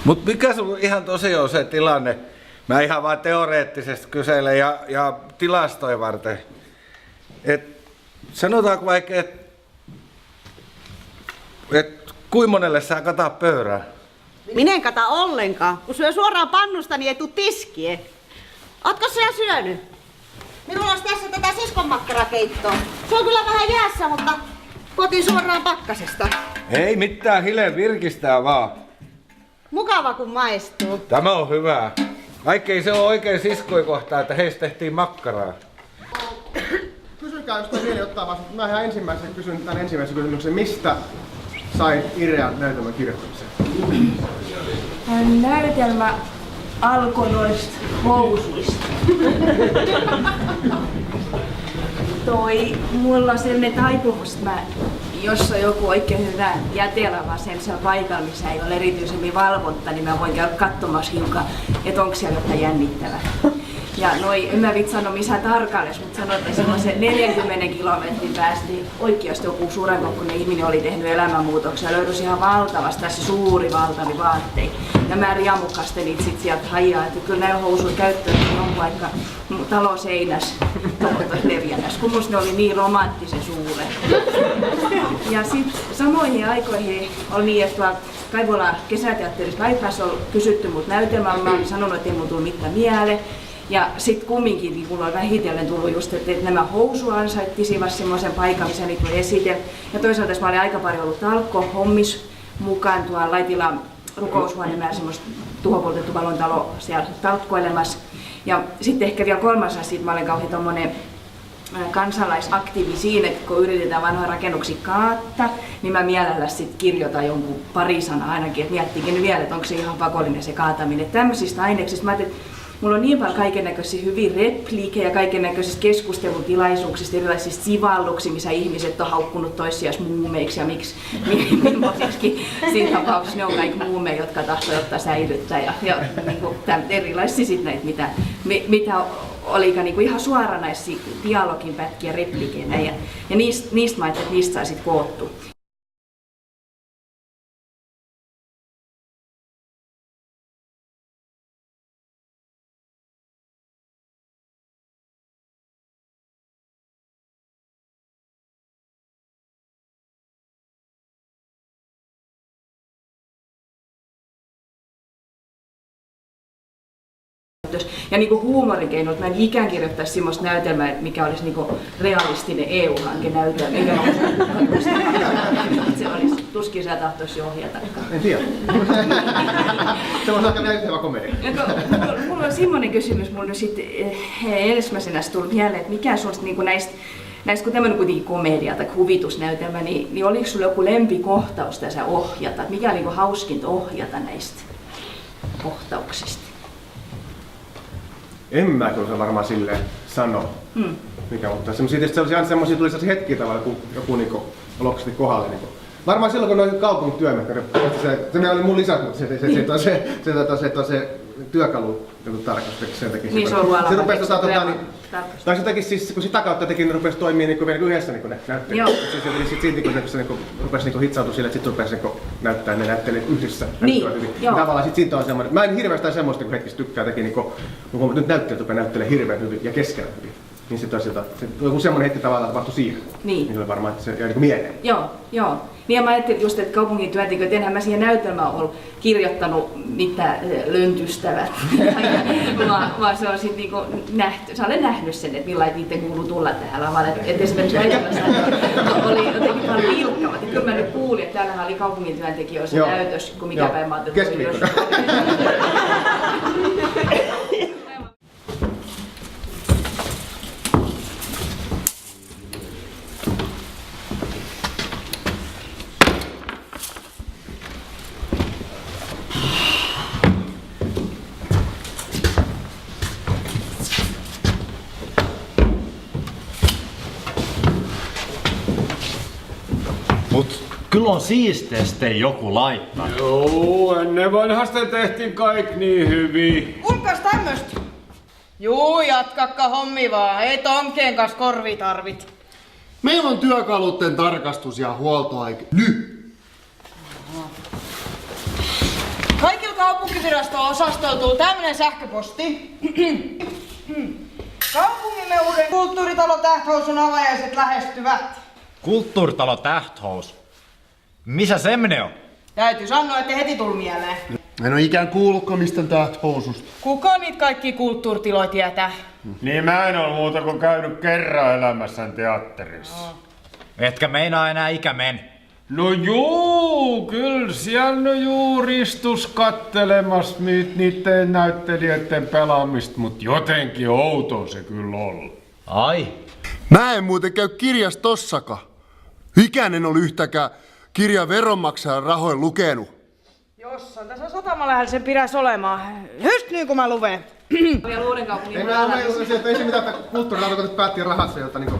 Mut mikä sulla ihan tosiaan on se tilanne? Mä ihan vaan teoreettisesti kyselen ja tilastoja varten. Sanotaanko vaikka, et kuinka monelle sä kataa pöydää? Minä en kata ollenkaan. Kun syö suoraan pannusta, niin ei tuu tiskiä. Ootko sinä syönyt? Minulla olisi tässä tätä siskonmakkarakeittoa. Se on kyllä vähän jäässä, mutta kotiin suoraan pakkasesta. Ei mitään, hileen virkistää vaan. Mukava kun maistuu. Tämä on hyvä. Vaikkei se ole oikein siskoi kohtaa, että heistä tehtiin makkaraa. Kysykää, jos toi mieli ottaa vasta. Mä ihan kysyn tämän ensimmäisen kysymyksen. Mistä sai idean näytelmän kirjoittamiseen? Näytelmä alkoi noista housuista. Mulla on sellainen taipumus, että jos on joku oikein hyvä jätelava sellaisella paikalla, missä ei ole erityisemmin valvonta, niin mä voin käydä katsomassa hiukan, että onko siellä jotain jännittävää. Ja en mä vitsi sano missään tarkalleen, mutta sanoin, että semmoisen 40 kilometrin päästä niin oikeasti joku suurenkokoinen ihminen oli tehnyt elämänmuutoksia. Löydyisi ihan valtavasti tässä suuri valtavi vaatteita. Ja mä riamukkasten niitä sit sieltä hajaa, että kyllä näillä housuilla käyttöön on vaikka talon seinässä leviännässä, kun musta ne oli niin romanttisen suuret. Ja sitten samoihin aikoihin oli niin, että tuolla Kaivolan kesäteatterissa Laipäässä on kysytty mut näytelmään, mä olin sanonut, että ei mun tullut mitään mieleen. Ja sitten kumminkin niin mulla on vähitellen tullut just, että nämä housu ansaittisivat semmoisen paikan, missä niitä voi esitellä. Ja toisaalta mä olin aika paljon ollut talkko-hommis mukaan tuolla Laitilan rukoushuoneella semmoista tuhopoltettu valontalo siellä talkkoilemassa. Ja sitten ehkä vielä kolmas asia, mä olen kauhean tommonen kansalaisaktiivi siinä, että kun yritetään vanhoja rakennuksia kaattaa, niin mä mielellä sitten kirjoitan jonkun pari sanaa ainakin, että miettikin vielä, että onko se ihan pakollinen se kaataminen. Tämmöisistä aineksista mä ajattelin, että mulla on niin paljon kaikennäköisiä hyviä repliikejä, kaikennäköisistä keskustelutilaisuuksista, erilaisista sivalluksista, missä ihmiset on haukkunut toisiaan muumeiksi ja millaiseksi siinä tapauksessa ne on kaikki muumeja, jotka tahtovat ottaa säilyttää ja niin kuin, erilaisia sit näitä, mitä olikaan niin ihan suoranaisia dialogin pätkiä repliikejä ja niistä mä ajattelin, että niistä saisit koottua. Ja niin huumorikeinot, mä en ikään kirjoittaisi semmoista näytelmää, mikä olisi niin realistinen EU-hankenäytelmä, mikä se olisi, tuskin sä tahtoisi ohjata. En tiedä. Se on aika näyttävä komedia. Mulla on semmoinen kysymys, mulla on sitten ensimmäisenä tullut mieleen, että mikä susta niin näistä kun tämmöinen kuitenkin komedia tai huvitusnäytelmä, niin oliko sulla joku lempikohtaus tässä ohjata? Mikä oli niin hauskinta ohjata näistä kohtauksista? En mä kyllä varmaan silleen sano. Mikä, mutta semmoisia tuli sellaisia hetkiä tavalla, kun joku niinku loksasti kohdalle. Niinku. Varmaan silloin, kun noin kaupungin työmekkä, se oli mun lisäksi, mutta se työkalu tarkastus sen takia. Niin se on luolla. Se rupesi tai se teki siis, kun sitä kautta teki, niin rupesi toimia niin yhdessä niin ne näyttelijät. Se rupesi hitsautua sille, että sitten rupesi näyttää ne näyttelijät yhdessä. Niin, tavallaan sit siitä on semmoinen. Mä en hirveästi semmoista, kun hetkistä tykkää teki, kun nyt näyttelijät rupeaa näyttelemään hirveän hyvin ja keskellä hyvin. Niin se joku semmoinen hetki tavallaan tapahtui siihen. Niin oli varmaan, että se jäi niin mieleen. Joo. Niin mä ajattelin just, että kaupungin työntekijöitä, enhän mä siihen näytelmään ollut kirjoittanut mitään löntystävät, vaan se on sitten niinku nähty, sä olet nähnyt sen, että millainen niiden kuuluu tulla tähän lavalle. Et esimerkiksi näytelmässä oli jotenkin paljon vilkkavat, ja kyllä mä nyt kuulin, että täällähän oli kaupungin työntekijöissä näytös, kun mikä päin mä ajattelin. Mut kyllä on siisteesti joku laittaa. Joo, ennen vanhasta tehtiin kaikki niin hyvin. Kuinkas tämmöstä? Juu, jatkakka hommi vaan. Ei tonkeen kanssa korvi tarvit. Meillä on työkalutten tarkastus ja huoltoaika nyt. Kaikilta kaupunkivirasto-osastolla tuli tämmönen sähköposti. Kaupungimme uuden kulttuuritalo Tähthousun avajaiset lähestyvät. Kulttuuritalo Tähthous. Missä semmonen on? Täytyy sanoa, että heti tuli mieleen. En oo ikään kuullutkaan mistään Tähthoususta. Kuka niitä kaikki kulttuuritiloja tietää? Niin mä en oo muuta kuin käynyt kerran elämässäni teatterissa. Etkä meinaa enää ikämen. No juu, kyllä siellä on juuri istus kattelemassa niitten näyttelijöiden pelaamista, mut jotenkin outo se kyllä olla. Ai. Mä en muuten käy kirjastossakaan. Ikäinen oli yhtäkään kirjan veronmaksajan rahoin lukenut. Jossain tässä sataman lähellä sen pitäisi olemaan. Just niin kuin mä luven. Vielä Uudenkaupungin Ei se mitään, että kulttuurilautakunnat päätti rahassa, jota niinku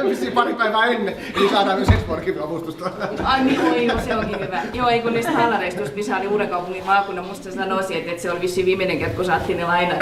vissiin pari päivää ennen, eli saadaan myös ensi vuonnakin avustusta. Ai niin, oi, no se onkin hyvä. Joo, ei kun niistä hallareista, missä oli Uudenkaupungin maakunnan, musta sanoisin, että se oli vissiin viimeinen kerta, kun saatiin ne lainat.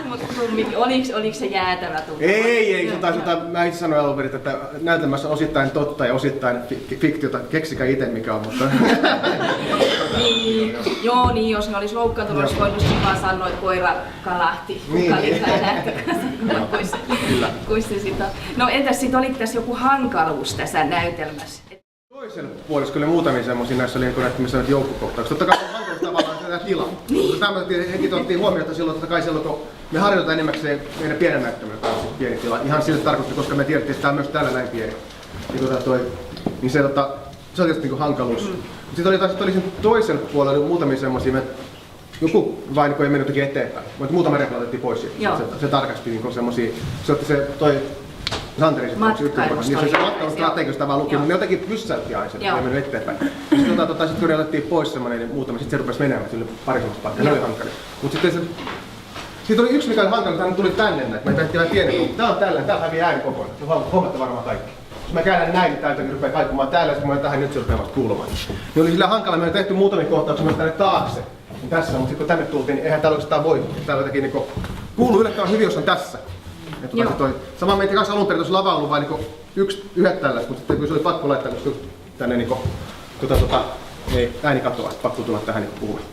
Mutta oliko se jäätävä tuntuu? Ei, mä itse sanoin alun perin, että näytelmässä on osittain totta ja osittain fiktiota, keksikää itse mikä on, mutta... Niin, joo, niin, jos ne olisi loukkaantunut, olisi voinut vaan sanoa, että koira kalahti, kukalika ja lähtökäs. Kuin se sitä. No entäs sit oliko tässä joku hankaluus tässä näytelmässä? Toisella puoliskolla oli muutamia semmosia näissä oli missä oli joukkokohtauksia. Totta kai on hankaluus tavallaan tämä tila. Niin. Tämä heti otettiin huomioon, että silloin totta kai silloin kun me harjoitetaan enimmäkseen meidän pienen näyttämöllä, joka on siis pieni tila. Ihan sille tarkoitti, koska me tiedettiin, että tämä on myös täällä näin pieni. Niin se oli tietysti niinku hankaluus. Sitten oli sen toisella puolella muutamia semmosia, joku vain ei mennyt jotenkin eteenpäin, mutta muutama repla otettiin pois siitä. Se tarkasti niin semmosia, se otti se toi Santeri se matkailustrategiosta vaan luki, mutta ne jotenkin pyssäytti aina sen, ei mennyt eteenpäin. Sitten kun otettiin pois semmonen niin muutama, sitten se rupesi menemään sille pari semmoista paikkaa, ne oli hankali. Mutta sitten siitä oli yksi mikä oli hankali, että hän tuli tänne näin, me tehtiin vähän pieni, tää on tällainen, täällä hävii ääni kokonaan, se huomaatte varmaan kaikki. Jos mä käännän näin, niin tää jotenkin rupeaa kaikumaan täällä, ja sitten mä tähän nyt se rupeaa vasta kuulumaan. Ne oli sillä hankala, me oli tehty muutamia kohtauksia myös tänne taakse. Tässä, mutta sitten kun tänne tultiin, niin eihän täällä oikeastaan voi. Täällä jotenkin niinku kuuluu yllättävän hyvin, jos on tässä. Sama meitä kanssa alun perin tuossa lava on ollut vain niinku yhdet tällaiset, mutta sitten kun se oli pakko laittaa tänne niinku ääni katoaa, pakko tulla tähän niinku puhumaan.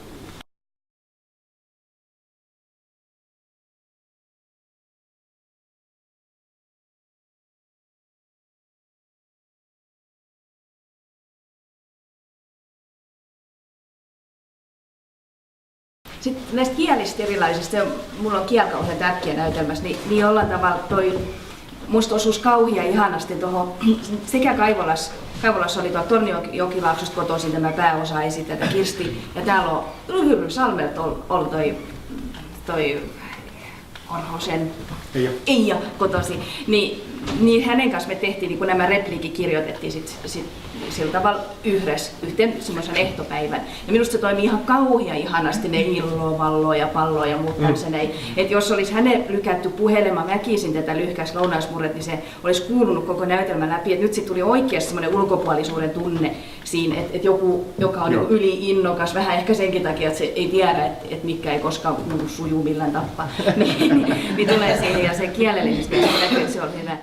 Sitten näistä kielistä erilaisista, mulla on kieli kauhean tärkeä näytelmässä, niin jollain tavalla musta osuus kauhia ihanasti tuohon, sekä Kaivolassa oli tuo Tornionjokilaaksosta kotoisin tämä pääosa esittäjä Kirsti, ja täällä on Hyrynsalmelta ollut toi Orhosen Eija kotosi, niin hänen kanssa me tehtiin, niin kun nämä repliikit kirjoitettiin sit sillä tavalla yhdessä, yhteen semmoisen ehtopäivän. Ja minusta se toimii ihan kauhean ihanasti, ne illoa, valloa ja palloa ja muut tämmöisen. Että jos olisi hänen lykätty puhelemaan väkisin tätä lyhkäistä lounaismurret, niin se olisi kuulunut koko näytelmän läpi. Et nyt sitten tuli oikeasti semmoinen ulkopuolisuuden tunne siinä, että joku, joka on niin yli-innokas, vähän ehkä senkin takia, että se ei tiedä, että mitkä ei koskaan sujuu millään tappaa, niin tulee siihen ja se kielellisesti että se on hyvä.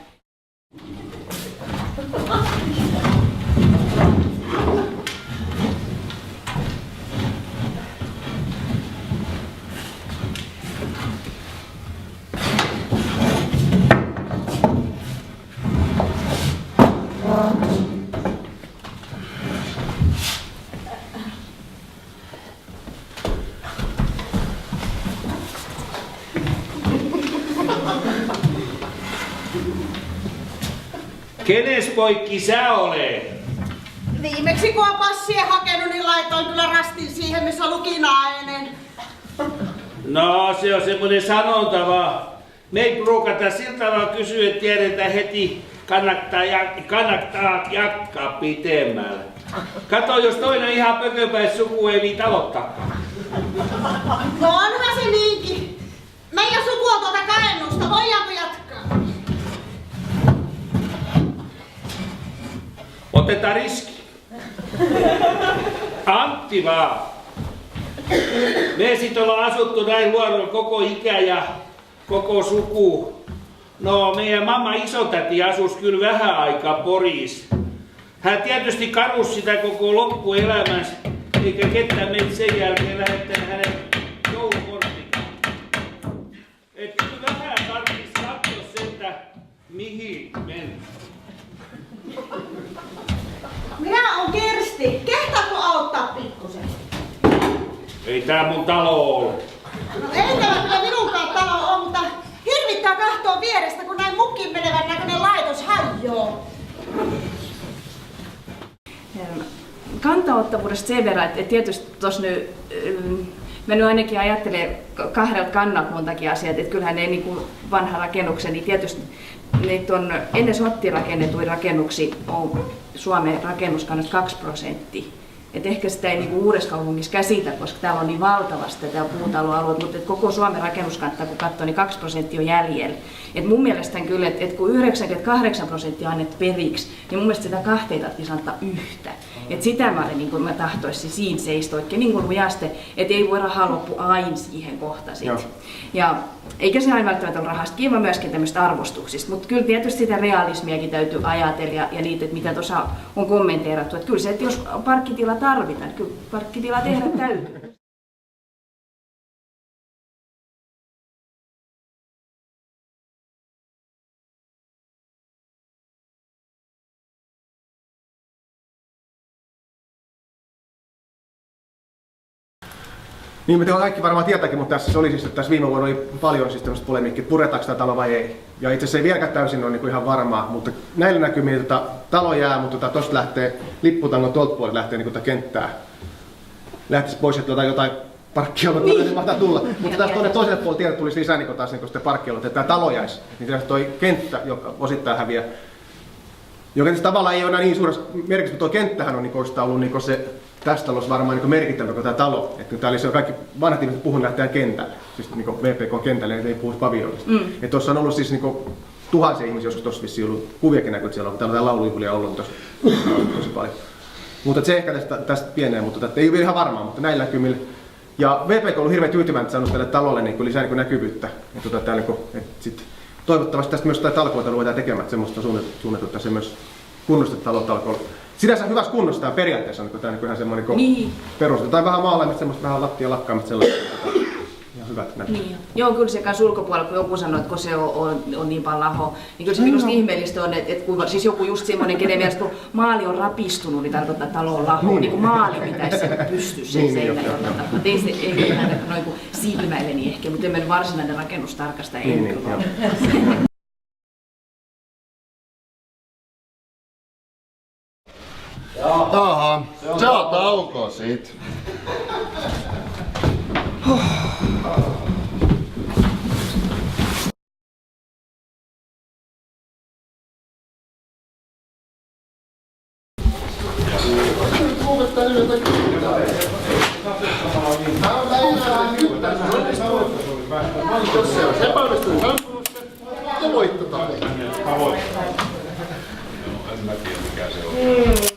Kenes poikki sä olet? Viimeksi kun on passia hakenut, niin laitoin kyllä rastin siihen, missä luki nainen. No, se on semmoinen sanonta vaan. Me ei ruukata sillä tavalla kysyä, että tiedetään heti, kannattaa jatkaa pitemmällä. Kato, jos toinen ihan pököpäis suku ei niitä aloittaakaan. No onhan se niinkin. Meidän suku on tuolta Kaennusta, voidaanko jatkaa? Otetaan riski. Antti vaan. Me sit ollaan asuttu näin luonnolla koko ikä ja koko suku. No, meidän mamma isotäti asus kyllä vähän aikaa Porissa. Hän tietysti karusi sitä koko loppuelämänsä. eikä ketään meitä sen jälkeen lähettänyt hänen joulukorttikaan. Et kyllä vähän tarvitsisi katsoa sitä, mihin mennään. Minä oon Kirsti. Kehtaatko auttaa pikkusen? Ei tää mun talo ole. No ei tämä kyllä minunkaan talo on, mutta hirvittää kahtoa vierestä, kun näin mukkiin menevän näköinen laitos hajoaa. Kantaottavuudesta sen verran, että tietysti tuossa nyt, mä nyt ainakin ajattelen kahdelta kannalta montakin asiaa, että kyllähän ne niin kuin vanha rakennuksen, niin tietysti niitä on ennen sottia rakennetuja rakennuksia on Suomen rakennuskannasta 2%. Et ehkä sitä ei niinku Uudessakaupungissa käsitä, koska täällä on niin valtavasti tätä puutaloalueita, mutta koko Suomen rakennuskantaa kun katsoo, niin 2% on jäljellä. Et mun mielestä kyllä, että kun 98% on annettu periksi, niin mun mielestä sitä 2 ei tarvitsisi antaa yhtä. Et sitä mä, niin mä tahtoisin siinä seistä oikein niin lujasti, että ei voi rahaa loppu aina siihen kohta sit. Ja eikä se aina välttämättä ole rahasta kiinni, vaan myöskin tämmöistä arvostuksista. Mutta kyllä tietysti sitä realismiakin täytyy ajatella ja niitä, että mitä tuossa on kommenteerattu. Että kyllä se, että jos parkkitila tarvitaan, niin kyllä parkkitila tehdä täytyy. Niin, me kaikki varmaan tietääkin, mutta tässä oli siis, että tässä viime vuonna oli paljon siis tämmöistä polemiikkia, että puretaanko tämä talo vai ei. Ja itse asiassa ei vieläkään täysin ole niin kuin ihan varmaa, mutta näillä näkymin talo jää, mutta tuosta lähtee, lipputangon tuolta puolelta lähtee niin kenttää. Lähtisi pois, että jotain parkkialueita niin mahtaa tulla. Mutta taas tuonne toiselle puolelle tiedät tulisi lisää niin taas niin sitä parkkialueita, että tämä talo jäisi. Niin toi kenttä, joka osittain häviää. Joka tavallaan ei ole enää niin suuressa merkitystä, mutta tuo kenttähän on niin sitä ollut niin se tässä talossa varmaan niin merkittävä kuin tämä talo. Että täällä oli kaikki vanhat ihmiset puhun lähteä kentälle, siis niin VPK-kentälle, ei puhu paviljonista. Että tuossa on ollut siis niin tuhansia ihmisiä, joskus tuossa vissiin ollut kuviakin näkyy, että siellä on täällä laulujuhlia ollut tosi paljon. Mutta se ehkä tästä pienee, mutta ei ole ihan varmaa, mutta näillä näkymillä. Ja VPK on ollut hirveän tyytyväinen saanut tälle talolle niin lisää niin näkyvyyttä. Sit toivottavasti tästä myös talkoita ruvetaan tekemään, että semmoista suunniteltu, että se myös kunnostettu talkoilla. Sinänsä hyvässä kunnossa tämä periaatteessa on tämä ihan semmoinen niin perusta. Tai vähän maalaamista, semmoista vähän lattialakkaamista sellaista. Ihan hyvät näkyy. Niin. Joo, kyllä se kanssa ulkopuolella, kun joku sanoo, että kun se on niin paljon laho, niin kyllä se minusta ihmeellistä on, että kun siis joku just semmoinen, kenen mielestä kun maali on rapistunut, niin tarkoittaa, että talo on laho. Niin kuin maali pitäisi pystyssä sen seinä jollain tavalla. Ei noin kuin silmäileni ehkä, mutta emme varsinainen rakennustarkastaja. Jaha, se on tauko sit. Jos se on epäonnistunut sampunut se, ja voittotaan. En mä tiedä mikä se on.